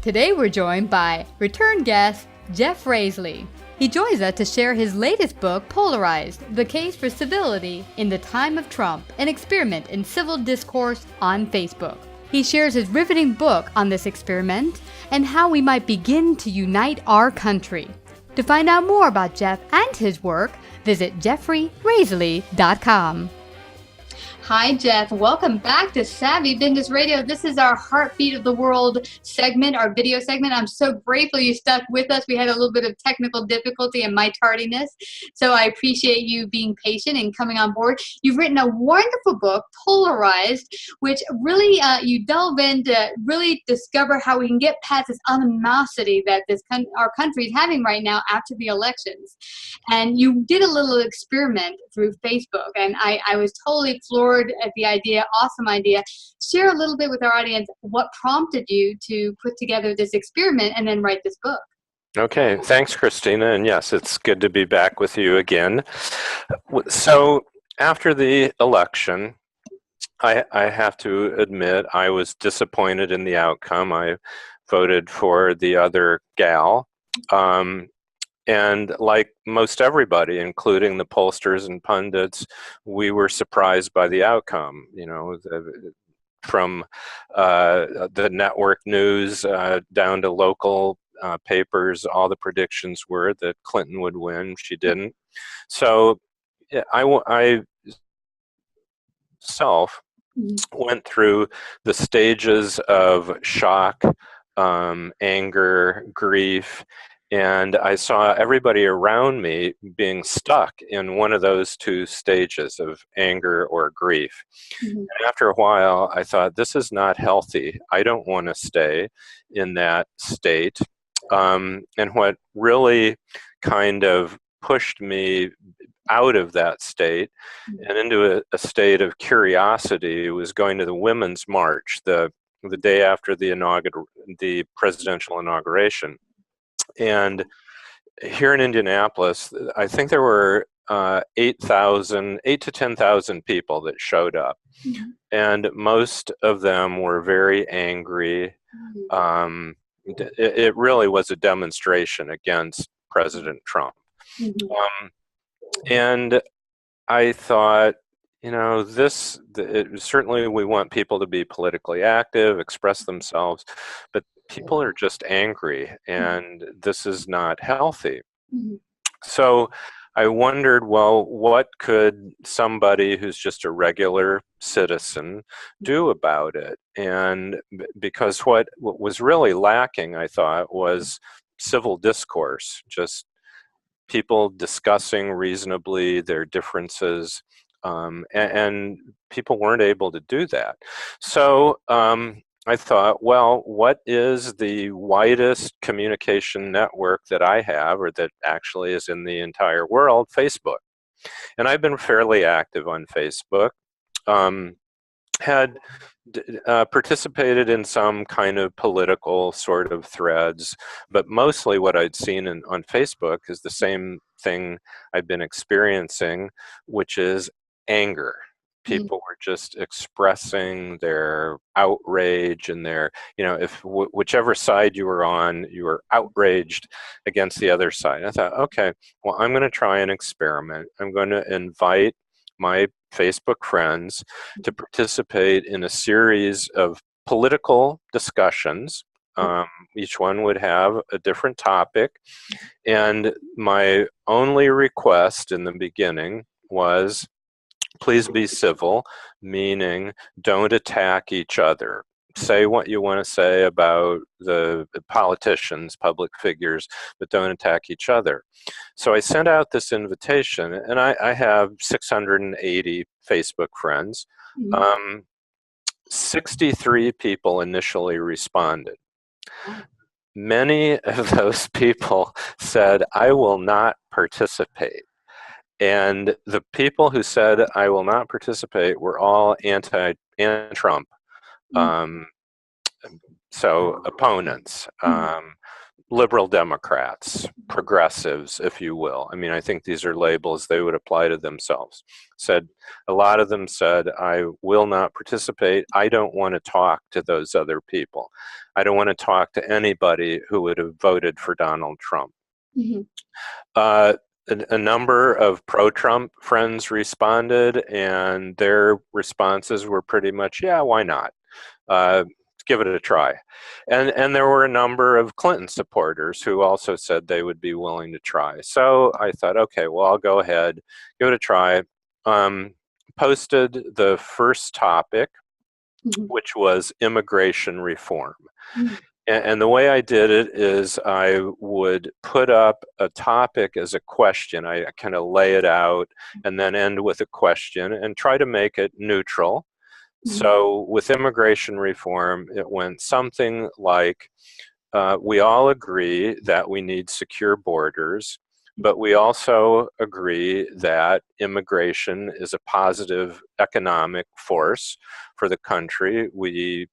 Today we're joined by return guest Jeff Rasley. He joins us to share his latest book, Polarized, The Case for Civility in the Time of Trump, an experiment in civil discourse on Facebook. He shares his riveting book on this experiment and how we might begin to unite our country. To find out more about Jeff and his work, visit jeffreyrasley.com. Hi, Jeff. Welcome back to Savvy Business Radio. This is our Heartbeat of the World segment, our video segment. I'm so grateful you stuck with us. We had a little bit of technical difficulty and my tardiness, so I appreciate you being patient and coming on board. You've written a wonderful book, Polarized, which really you delve into, really discover how we can get past this animosity that our country is having right now after the elections. And you did a little experiment through Facebook, and I was totally floored at the idea. Awesome idea. Share a little bit with our audience what prompted you to put together this experiment and then write this book. Okay, thanks, Christina. And yes, it's good to be back with you again. So after the election, I have to admit I was disappointed in the outcome. I voted for the other gal. And like most everybody, including the pollsters and pundits, we were surprised by the outcome. You know, from the network news down to local papers, all the predictions were that Clinton would win. She didn't. So I myself went through the stages of shock, anger, grief, and I saw everybody around me being stuck in one of those two stages of anger or grief. And after a while, I thought, this is not healthy. I don't want to stay in that state. And what really kind of pushed me out of that state and into a state of curiosity was going to the Women's March, the day after the presidential inauguration. And here in Indianapolis, I think there were 8 to 10,000 people that showed up. And most of them were very angry. It really was a demonstration against President Trump. And I thought, you know, certainly we want people to be politically active, express themselves, but people are just angry, and this is not healthy. So I wondered, well, what could somebody who's just a regular citizen do about it? And because what was really lacking, I thought, was civil discourse, just people discussing reasonably their differences, and people weren't able to do that. So I thought, well, what is the widest communication network that I have, or that actually is in the entire world? Facebook. And I've been fairly active on Facebook, had participated in some kind of political sort of threads, but mostly what I'd seen on Facebook is the same thing I've been experiencing, which is anger. People were just expressing their outrage and their, you know, if whichever side you were on, you were outraged against the other side. I thought, okay, well, I'm going to try an experiment. I'm going to invite my Facebook friends to participate in a series of political discussions. Each one would have a different topic. And my only request in the beginning was, please be civil, meaning don't attack each other. Say what you want to say about the politicians, public figures, but don't attack each other. So I sent out this invitation, and I have 680 Facebook friends. 63 people initially responded. Many of those people said, I will not participate. And the people who said, I will not participate, were all anti-Trump. So opponents, liberal Democrats, progressives, if you will. I mean, I think these are labels they would apply to themselves. A lot of them said, I will not participate. I don't want to talk to those other people. I don't want to talk to anybody who would have voted for Donald Trump. Mm-hmm. A number of pro-Trump friends responded, and their responses were pretty much, yeah, why not? Give it a try. And there were a number of Clinton supporters who also said they would be willing to try. So I thought, okay, well, I'll go ahead, give it a try. Posted the first topic, Mm-hmm. which was immigration reform. Mm-hmm. And the way I did it is I would put up a topic as a question. I kind of lay it out and then end with a question and try to make it neutral. So with immigration reform, it went something like, we all agree that we need secure borders, but we also agree that immigration is a positive economic force for the country. We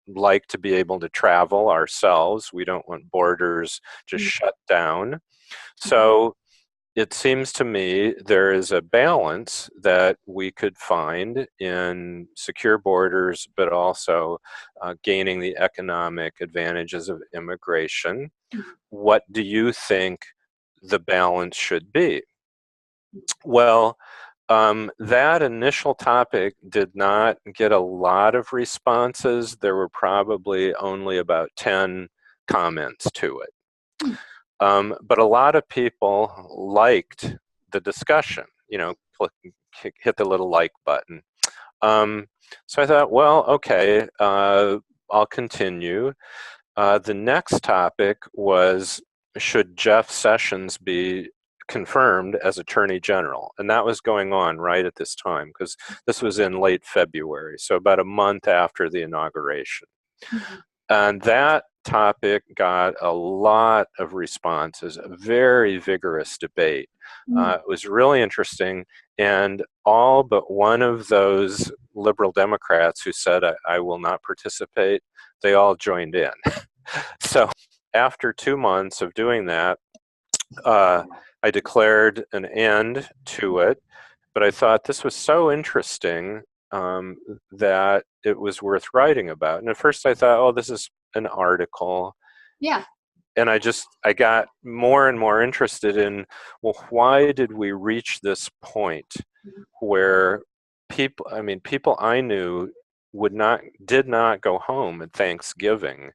like to be able to travel ourselves. We don't want borders just shut down. So it seems to me there is a balance that we could find in secure borders, but also gaining the economic advantages of immigration. What do you think the balance should be? Well, that initial topic did not get a lot of responses. There were probably only about 10 comments to it. But a lot of people liked the discussion, you know, hit the little like button. So I thought, well, okay, I'll continue. The next topic was, should Jeff Sessions be confirmed as Attorney General? And that was going on right at this time, because this was in late February, so about a month after the inauguration. And that topic got a lot of responses, a very vigorous debate. It was really interesting, and all but one of those liberal Democrats who said, I will not participate, they all joined in. So after 2 months of doing that, I declared an end to it, but I thought this was so interesting that it was worth writing about. And at first I thought, oh, this is an article. Yeah. And I got more and more interested in, well, why did we reach this point where people I knew did not go home at Thanksgiving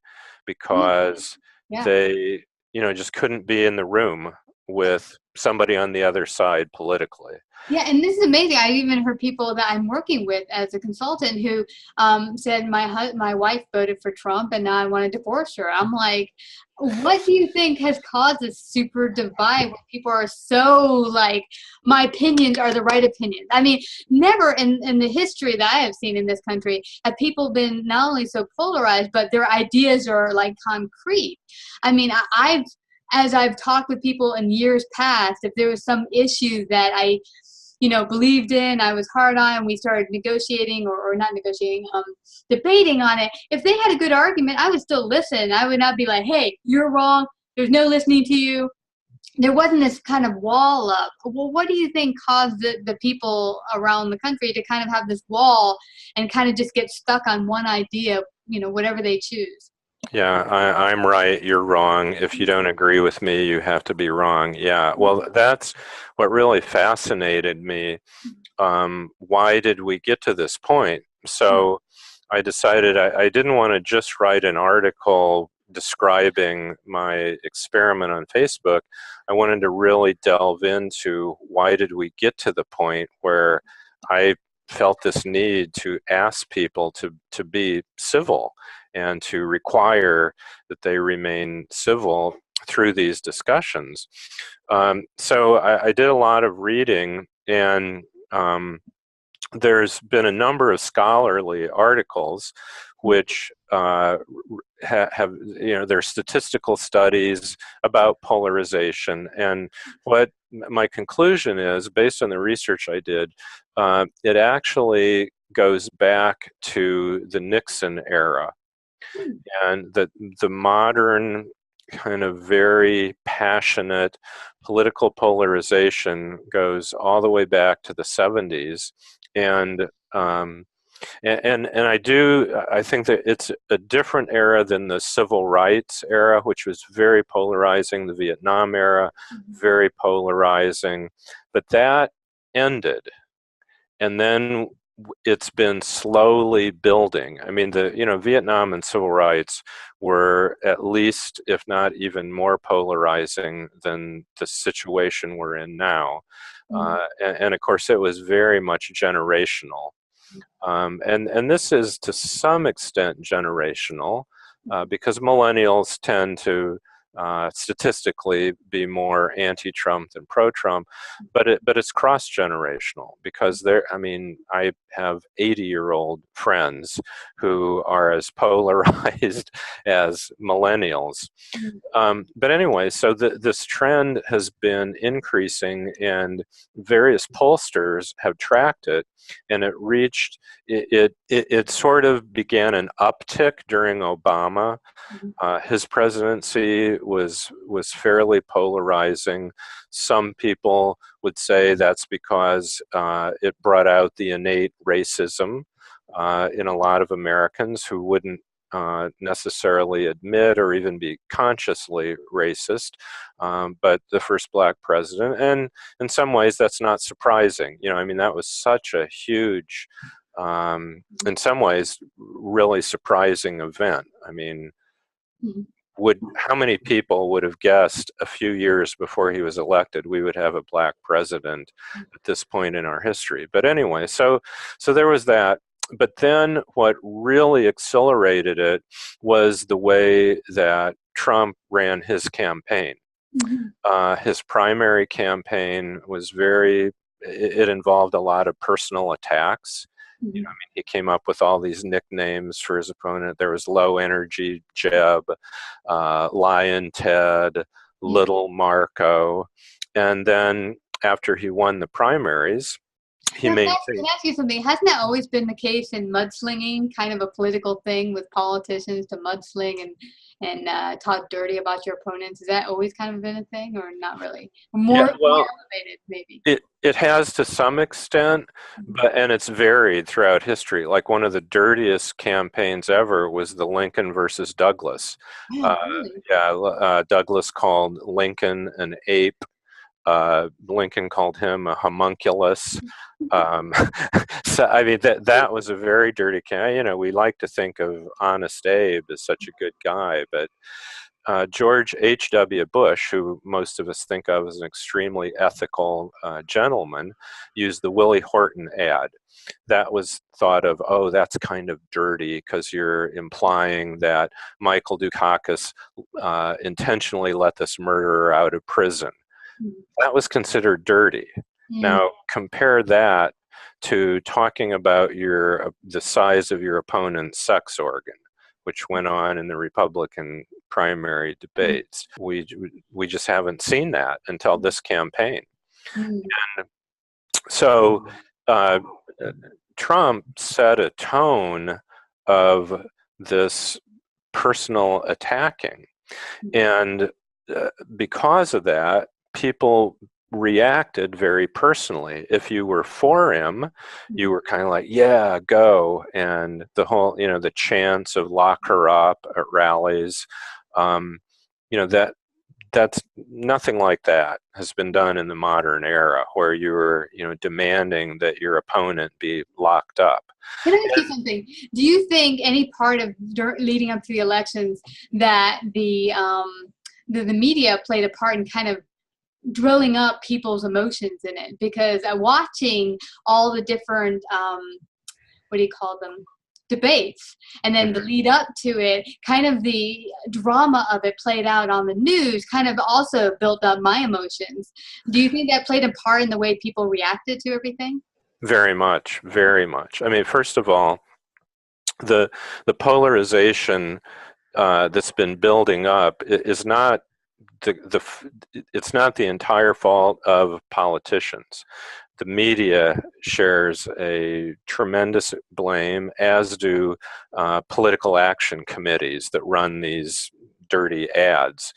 because they, just couldn't be in the room with somebody on the other side politically. Yeah, and this is amazing. I even heard people that I'm working with as a consultant who said my wife voted for Trump and now I want to divorce her. I'm like, what do you think has caused this super divide where people are so like, my opinions are the right opinions? I mean, never in the history that I have seen in this country have people been not only so polarized, but their ideas are like concrete. I mean, as I've talked with people in years past, if there was some issue that I believed in, I was hard on, we started negotiating or not negotiating, debating on it. If they had a good argument, I would still listen. I would not be like, hey, you're wrong. There's no listening to you. There wasn't this kind of wall up. Well, what do you think caused the people around the country to kind of have this wall and kind of just get stuck on one idea, whatever they choose? Yeah, I'm right, you're wrong. If you don't agree with me, you have to be wrong. Yeah, well, that's what really fascinated me. Why did we get to this point? So I decided I didn't want to just write an article describing my experiment on Facebook. I wanted to really delve into why did we get to the point where I felt this need to ask people to be civil and to require that they remain civil through these discussions. So I did a lot of reading, and there's been a number of scholarly articles which have, their statistical studies about polarization. And what my conclusion is, based on the research I did, it actually goes back to the Nixon era. And the modern kind of very passionate political polarization goes all the way back to the 70s. And I think that it's a different era than the civil rights era, which was very polarizing, the Vietnam era, very polarizing, but that ended. And then it's been slowly building. I mean, Vietnam and civil rights were at least, if not even more polarizing than the situation we're in now. And of course, it was very much generational. And this is to some extent generational because millennials tend to statistically be more anti-Trump than pro-Trump, but it's cross-generational because I have 80-year-old friends who are as polarized as millennials. But anyway, so this trend has been increasing, and various pollsters have tracked it, and it sort of began an uptick during Obama. His presidency was fairly polarizing. Some people would say that's because it brought out the innate racism in a lot of Americans who wouldn't necessarily admit or even be consciously racist, but the first black president. And in some ways, that's not surprising. That was such a huge, in some ways, really surprising event. How many people would have guessed a few years before he was elected we would have a black president at this point in our history? But anyway, so there was that. But then what really accelerated it was the way that Trump ran his campaign. His primary campaign was it involved a lot of personal attacks. He came up with all these nicknames for his opponent. There was Low Energy Jeb, Lion Ted, Little Marco. And then after he won the primaries, Can I ask you something? Hasn't that always been the case in mudslinging, kind of a political thing with politicians to mudsling and talk dirty about your opponents? Has that always kind of been a thing, or not really? More elevated, maybe. It has to some extent, and it's varied throughout history. Like one of the dirtiest campaigns ever was the Lincoln versus Douglas. Really? Douglas called Lincoln an ape. Lincoln called him a homunculus. So that was a very dirty campaign. We like to think of Honest Abe as such a good guy, but George H.W. Bush, who most of us think of as an extremely ethical gentleman, used the Willie Horton ad. That was thought of, that's kind of dirty because you're implying that Michael Dukakis intentionally let this murderer out of prison. That was considered dirty. Now compare that to talking about the size of your opponent's sex organ, which went on in the Republican primary debates. We just haven't seen that until this campaign. And so Trump set a tone of this personal attacking. And because of that, people reacted very personally. If you were for him, you were kind of like, yeah, go. And the whole, the chants of lock her up at rallies, that's nothing like that has been done in the modern era where you're, demanding that your opponent be locked up. Can I ask you something? Do you think any part of leading up to the elections that the media played a part in kind of drilling up people's emotions in it? Because watching all the different what do you call them, debates, and then the lead up to it, kind of the drama of it played out on the news kind of also built up my emotions. Do you think that played a part in the way people reacted to everything? Very much, very much. First of all, the polarization that's been building up is not it's not the entire fault of politicians. The media shares a tremendous blame, as do political action committees that run these dirty ads.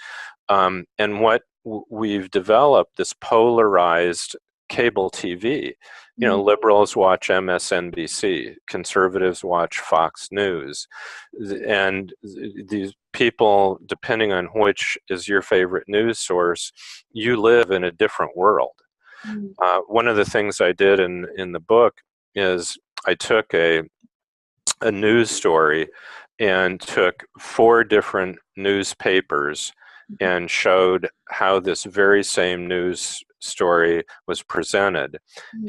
And what we've developed, this polarized cable TV. You know, liberals watch MSNBC, conservatives watch Fox News, and these people, depending on which is your favorite news source, you live in a different world. One of the things I did in the book is I took a news story and took 4 different newspapers and showed how this very same news story was presented.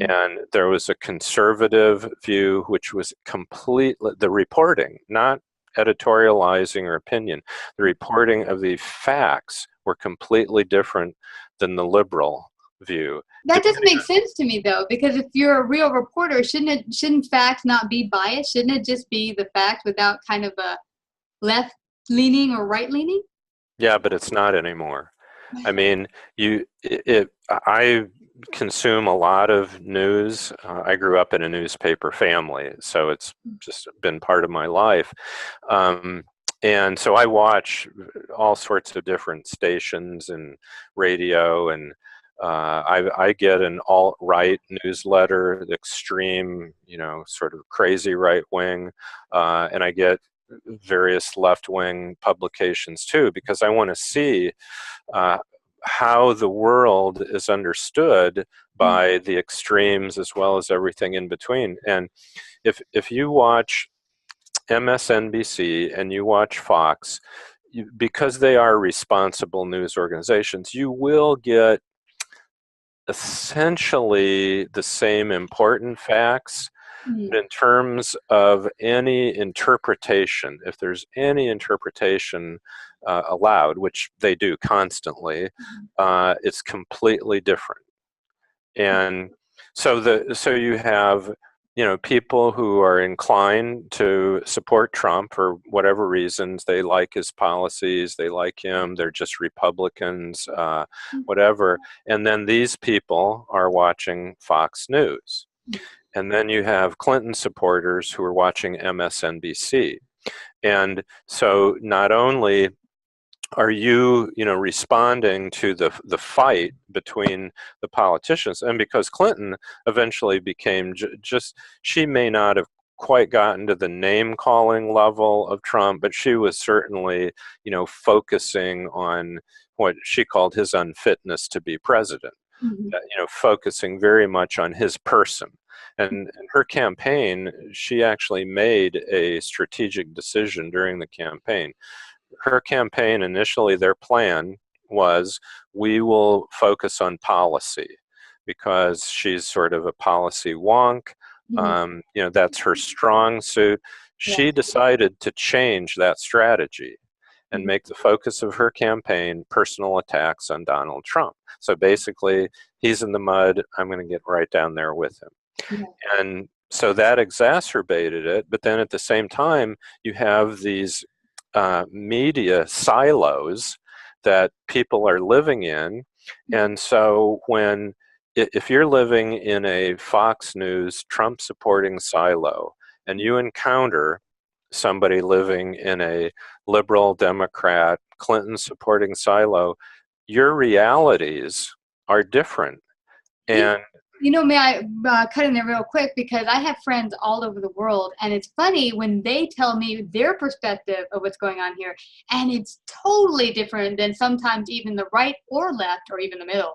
And there was a conservative view, which was completely the reporting, not editorializing or opinion. The reporting of the facts were completely different than the liberal view. That doesn't make sense to me, though, because if you're a real reporter, shouldn't facts not be biased? Shouldn't it just be the fact without kind of a left-leaning or right-leaning? Yeah, but it's not anymore. I mean, I consume a lot of news. I grew up in a newspaper family, so it's just been part of my life. And so I watch all sorts of different stations and radio, and I get an alt-right newsletter, the extreme, sort of crazy right-wing, and I get various left-wing publications too, because I want to see how the world is understood by the extremes as well as everything in between. And if you watch MSNBC and you watch Fox, because they are responsible news organizations, you will get essentially the same important facts. But in terms of any interpretation, if there's any interpretation allowed, which they do constantly, it's completely different. And so you have people who are inclined to support Trump for whatever reasons. They like his policies, they like him, they're just Republicans, whatever. And then these people are watching Fox News. And then you have Clinton supporters who are watching MSNBC. And so not only are you, responding to the fight between the politicians, and because Clinton eventually became she may not have quite gotten to the name-calling level of Trump, but she was certainly, focusing on what she called his unfitness to be president, focusing very much on his person. And her campaign, she actually made a strategic decision during the campaign. Her campaign, initially, their plan was, we will focus on policy, because she's sort of a policy wonk. That's her strong suit. She decided to change that strategy and make the focus of her campaign personal attacks on Donald Trump. So basically, he's in the mud, I'm going to get right down there with him. And so that exacerbated it. But then at the same time, you have these media silos that people are living in. And so if you're living in a Fox News Trump supporting silo and you encounter somebody living in a liberal Democrat Clinton supporting silo, your realities are different. And may I cut in there real quick, because I have friends all over the world, and it's funny when they tell me their perspective of what's going on here, and it's totally different than sometimes even the right or left or even the middle.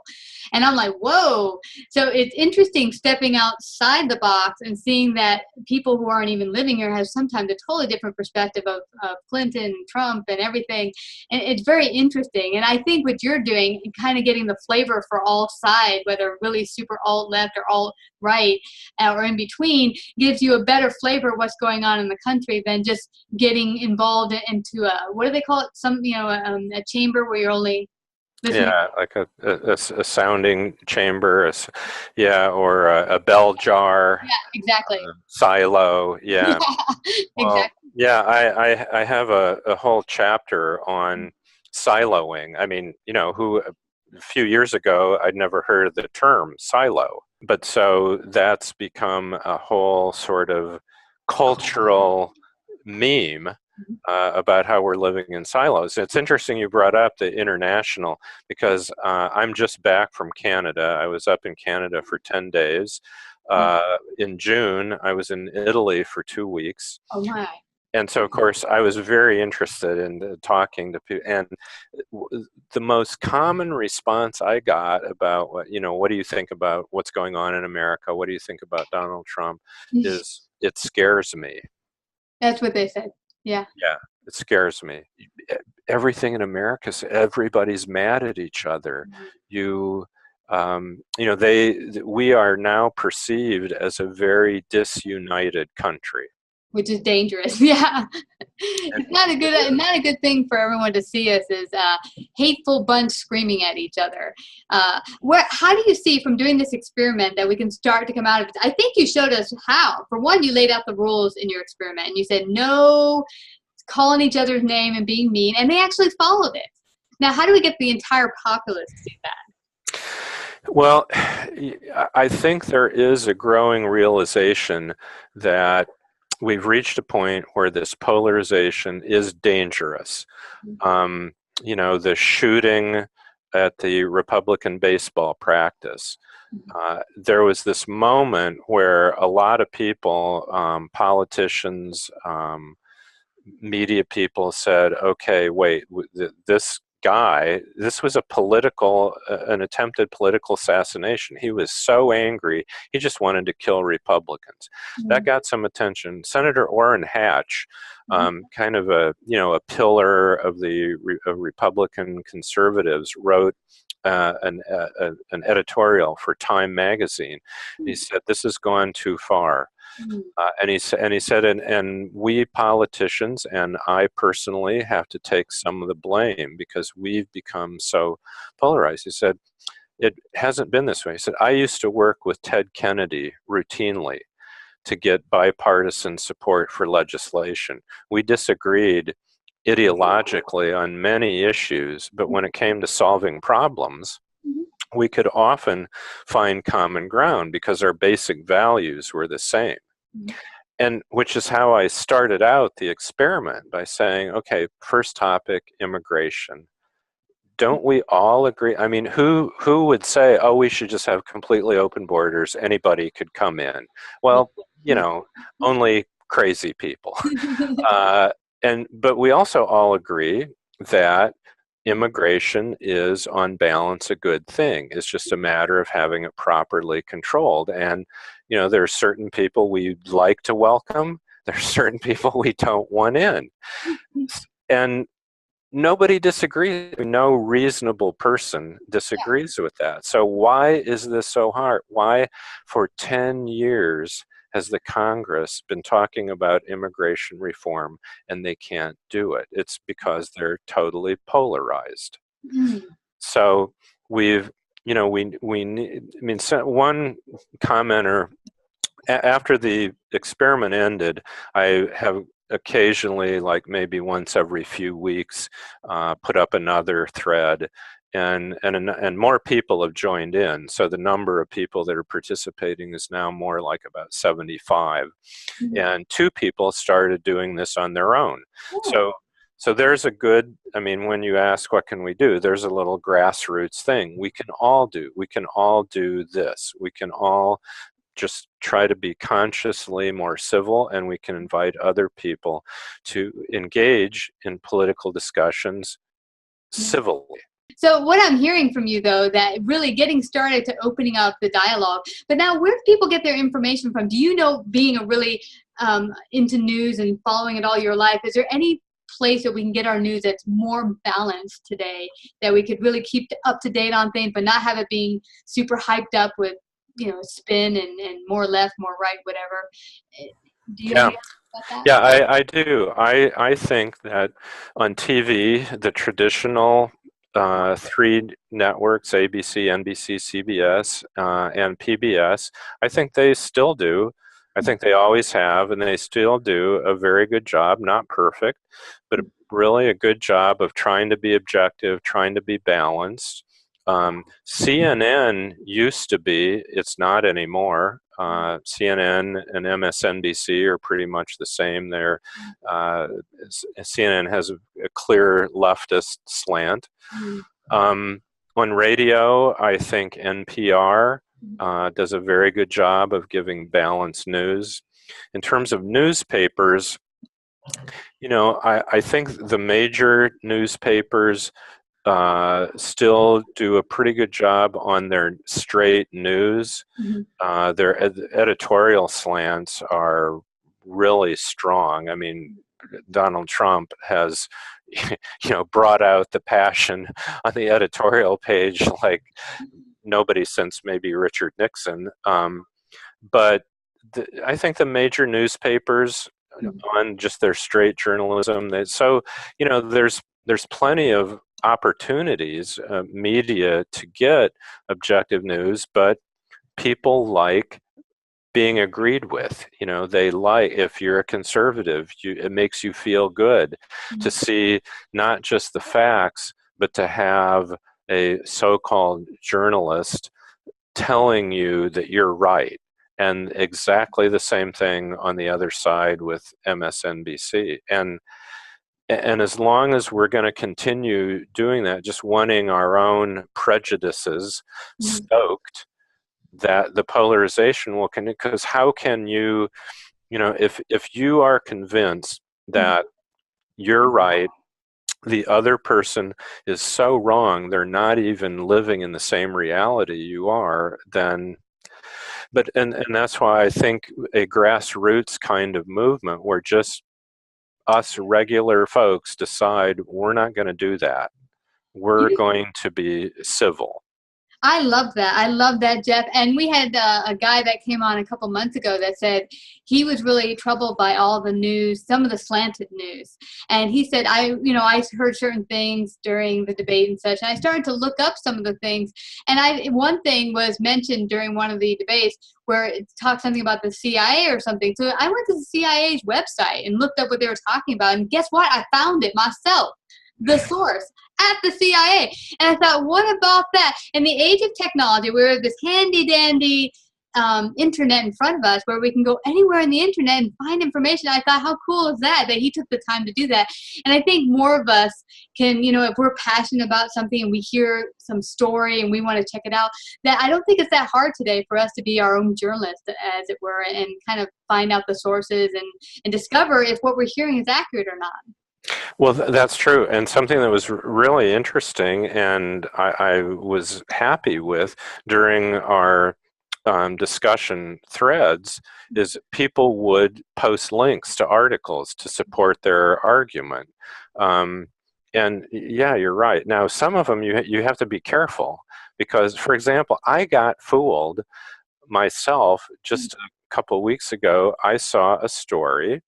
And I'm like, whoa. So it's interesting stepping outside the box and seeing that people who aren't even living here have sometimes a totally different perspective of Clinton, Trump, and everything. And it's very interesting. And I think what you're doing, kind of getting the flavor for all sides, whether really super alt left or alt right or in between, gives you a better flavor of what's going on in the country than just getting involved into what do they call it? A chamber where you're only listening. Yeah, like a sounding chamber, or a bell jar. Yeah, exactly. Silo, yeah. Well, Exactly. yeah, I have a whole chapter on siloing. I mean, a few years ago, I'd never heard of the term silo. But so that's become a whole sort of cultural meme about how we're living in silos. It's interesting you brought up the international, because I'm just back from Canada. I was up in Canada for 10 days. In June, I was in Italy for 2 weeks. Oh my. And so, of course, I was very interested in talking to people. And the most common response I got about what do you think about what's going on in America? What do you think about Donald Trump? Is it scares me. That's what they said. Yeah. Yeah, it scares me. Everything in America, everybody's mad at each other. We are now perceived as a very disunited country. Which is dangerous. Yeah. And It's not a good thing for everyone to see us as a hateful bunch screaming at each other. How do you see from doing this experiment that we can start to come out of it? I think you showed us how. For one, you laid out the rules in your experiment and you said no calling each other's name and being mean, and they actually followed it. Now, how do we get the entire populace to do that? Well, I think there is a growing realization that we've reached a point where this polarization is dangerous. The shooting at the Republican baseball practice, there was this moment where a lot of people, politicians, media people said, okay, wait, this guy, this was an attempted political assassination. He was so angry, he just wanted to kill Republicans. That got some attention. Senator Orrin Hatch, kind of a pillar of the Republican conservatives, wrote an editorial for Time magazine. He said, this has gone too far. And he said, and we politicians and I personally have to take some of the blame because we've become so polarized. He said, it hasn't been this way. He said, I used to work with Ted Kennedy routinely to get bipartisan support for legislation. We disagreed ideologically on many issues, but when it came to solving problems, we could often find common ground because our basic values were the same. And which is how I started out the experiment, by saying, okay, first topic, immigration. Don't we all agree? I mean, who would say, oh, we should just have completely open borders, anybody could come in? Well, only crazy people. But we also all agree that immigration is on balance a good thing. It's just a matter of having it properly controlled. And there are certain people we'd like to welcome. There are certain people we don't want in. And nobody disagrees. No reasonable person disagrees with that. So why is this so hard? Why for 10 years has the Congress been talking about immigration reform and they can't do it? It's because they're totally polarized. So we've, one commenter, after the experiment ended, I have occasionally, like maybe once every few weeks, put up another thread, and more people have joined in. So the number of people that are participating is now more like about 75. And 2 people started doing this on their own. So there's a good, when you ask what can we do, there's a little grassroots thing we can all do. We can all do this. We can all just try to be consciously more civil, and we can invite other people to engage in political discussions civilly. So what I'm hearing from you, though, that really getting started to opening up the dialogue, but now where do people get their information from? Do you know, being a really into news and following it all your life, is there any place that we can get our news that's more balanced today, that we could really keep up to date on things, but not have it being super hyped up with spin and more left, more right, whatever? Do you have about that? Yeah, I do. I think that on TV, the traditional 3 networks, ABC, NBC, CBS, and PBS, I think they still do. I think they always have, and they still do a very good job, not perfect, but really a good job of trying to be objective, trying to be balanced. CNN used to be, it's not anymore. CNN and MSNBC are pretty much the same. Uh, CNN has a clear leftist slant. On radio, I think NPR does a very good job of giving balanced news. In terms of newspapers, I think the major newspapers still do a pretty good job on their straight news. Their editorial slants are really strong. I mean, Donald Trump has, brought out the passion on the editorial page like nobody since maybe Richard Nixon. But I think the major newspapers on just their straight journalism, there's plenty of opportunities, media, to get objective news, but people like being agreed with. They like, if you're a conservative, it makes you feel good to see not just the facts, but to have a so-called journalist telling you that you're right. And exactly the same thing on the other side with MSNBC. And as long as we're going to continue doing that, just wanting our own prejudices stoked, that the polarization will continue. Because how can you, if you are convinced that you're right, the other person is so wrong, they're not even living in the same reality you are, then and that's why I think a grassroots kind of movement where just us regular folks decide we're not going to do that. We're going to be civil. I love that. I love that, Jeff. And we had a guy that came on a couple months ago that said he was really troubled by all the news, some of the slanted news. And he said, I heard certain things during the debate and such. And I started to look up some of the things. And one thing was mentioned during one of the debates where it talked something about the CIA or something. So I went to the CIA's website and looked up what they were talking about. And guess what? I found it myself. The source at the CIA. And I thought, what about that? In the age of technology, we have this handy dandy internet in front of us where we can go anywhere on the internet and find information. I thought, how cool is that he took the time to do that? And I think more of us can, if we're passionate about something and we hear some story and we want to check it out, that I don't think it's that hard today for us to be our own journalist, as it were, and kind of find out the sources and discover if what we're hearing is accurate or not. Well, that's true. And something that was really interesting and I was happy with during our discussion threads is people would post links to articles to support their argument. And yeah, you're right. Now, some of them you have to be careful because, for example, I got fooled myself just a couple of weeks ago. I saw a story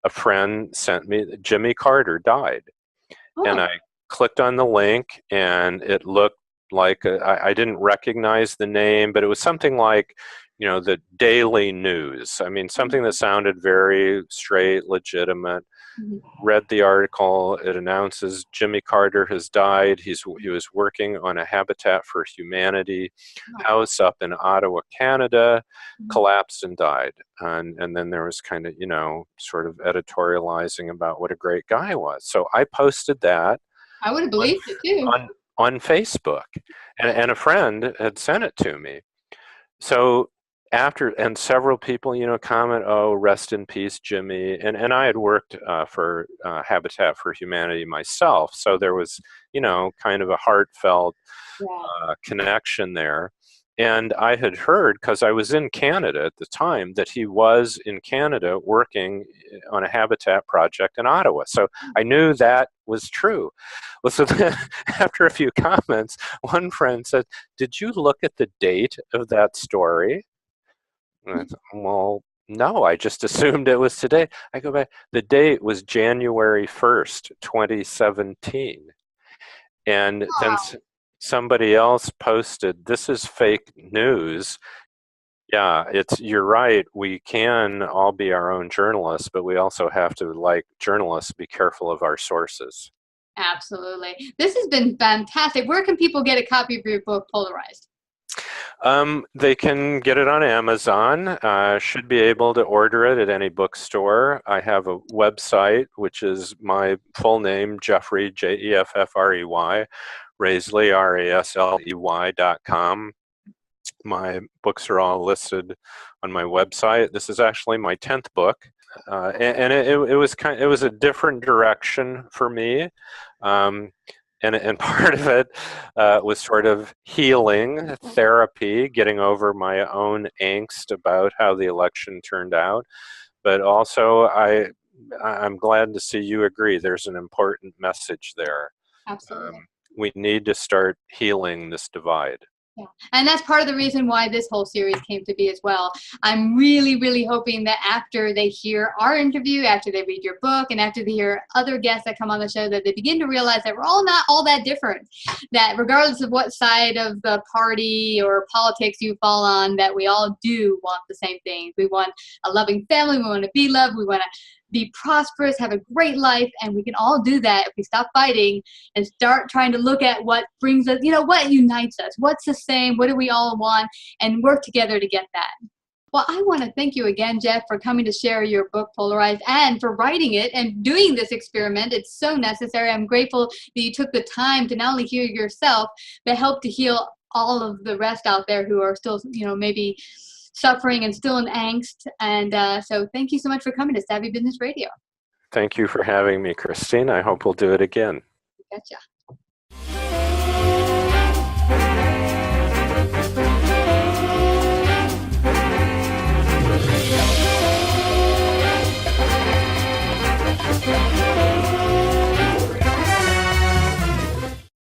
a friend sent me that Jimmy Carter died. And I clicked on the link and it looked like, I didn't recognize the name, but it was something like, the Daily News. I mean, something that sounded very straight, legitimate. Read the article. It announces Jimmy Carter has died. He was working on a Habitat for Humanity house up in Ottawa, Canada, collapsed and died. And then there was kind of, sort of editorializing about what a great guy he was. So I posted that. I would have believed it too. On Facebook. And a friend had sent it to me. So and several people, comment, oh, rest in peace, Jimmy. And I had worked for Habitat for Humanity myself. So there was, kind of a heartfelt connection there. And I had heard, because I was in Canada at the time, that he was in Canada working on a habitat project in Ottawa. So I knew that was true. Well, so then after a few comments, one friend said, did you look at the date of that story? And I thought, well, no, I just assumed it was today. I go back, the date was January 1st, 2017. And then somebody else posted, this is fake news. Yeah, you're right. We can all be our own journalists, but we also have to, like journalists, be careful of our sources. Absolutely. This has been fantastic. Where can people get a copy of your book, Polarized? They can get it on Amazon, should be able to order it at any bookstore. I have a website, which is my full name, Jeffrey, Jeffrey, Rasley, Rasley.com. My books are all listed on my website. This is actually my 10th book, and it was a different direction for me. And part of it was sort of healing, therapy, getting over my own angst about how the election turned out. But also, I'm glad to see you agree. There's an important message there. Absolutely. We need to start healing this divide. Yeah. And that's part of the reason why this whole series came to be as well. I'm really, really hoping that after they hear our interview, after they read your book, and after they hear other guests that come on the show, that they begin to realize that we're all not all that different. That regardless of what side of the party or politics you fall on, that we all do want the same things. We want a loving family. We want to be loved. We want to be prosperous, have a great life, and we can all do that if we stop fighting and start trying to look at what brings us, what unites us, what's the same, what do we all want, and work together to get that. Well, I want to thank you again, Jeff, for coming to share your book, Polarized, and for writing it and doing this experiment. It's so necessary. I'm grateful that you took the time to not only heal yourself, but help to heal all of the rest out there who are still, maybe suffering and still in angst. And so thank you so much for coming to Savvy Business Radio. Thank you for having me, Christine. I hope we'll do it again. Gotcha.